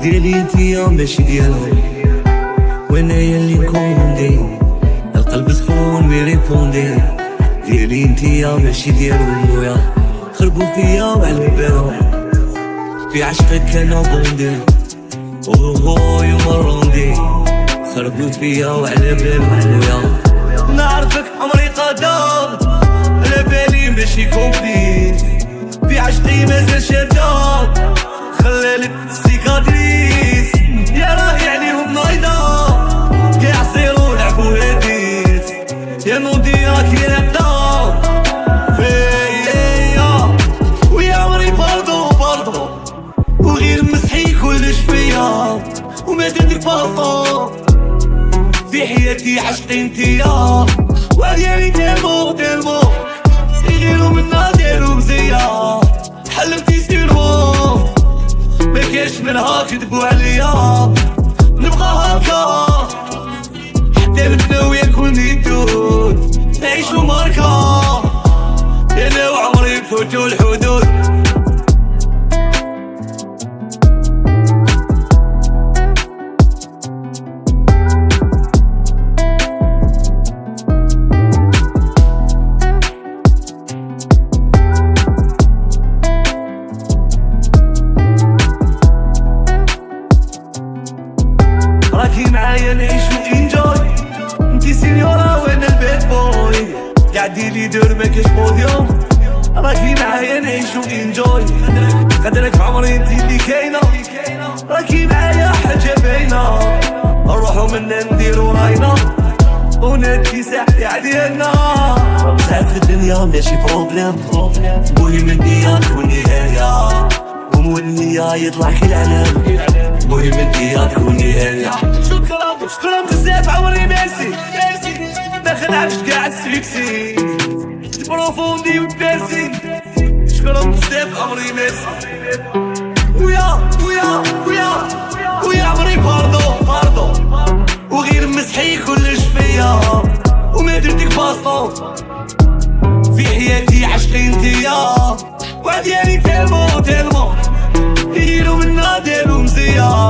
ديالي انتيا ماشي ديالهم، وانايا اللي نكوندي القلب سخون ويريبوندي. ديالي انتيا ماشي ديالهم، ويا خربوا فيا وعلى بالهم في عشقك كانوا بوندي. اوه يوم روندي خربوا فيا وعلى بالهم، ويا نعرفك عمري قدام على بالي ماشي كومبليت. في عشقي مازال شادام خلالك سيكادريس. يا راه عليهم نايضة كاع صيرو لعبو هاديس. يا نوضيا كي نبدا فيا ويا عمري باردو وغير مسحي كلش فيا وما درتك باصو في حياتي. عشقي انتيا وديالي تلمو يغيرو منا ديرو مزيا. حلمتي سيرو مكاش منها كذبو عليا. نبقى هكا حتى الفناوية يكون يدود نعيشو ماركة. انا وعمري نفوتو الحدود. راكي معايا نعيشو انجوي، انتي سينيورا وانا البيت بوي. قاعدي لي دور ماكاش بوديوم. راكي معايا نعيشو انجوي، قدرك عمري انتي اللي كاينة. راكي معايا حاجة باينة، نروحو منا نديرو راينا ونادي ساحتي عديالنا. ساعات في الدنيا ماشي بروبليم، مهم النية تكون نهاية ومولية يطلع كي العلام. مهم انتيا تكون نهاية. شكرا بزاف عمري ميرسي ما خلعتش كاع السكسي تبروفوندي وتبيرسي. شكرا بزاف عمري ميرسي ويا عمري باردو وغير مسحي كلش فيا وما درتك باصو في حياتي. عشقي انتيا وديالي تلمو يغيرو منا ديرو مزيا.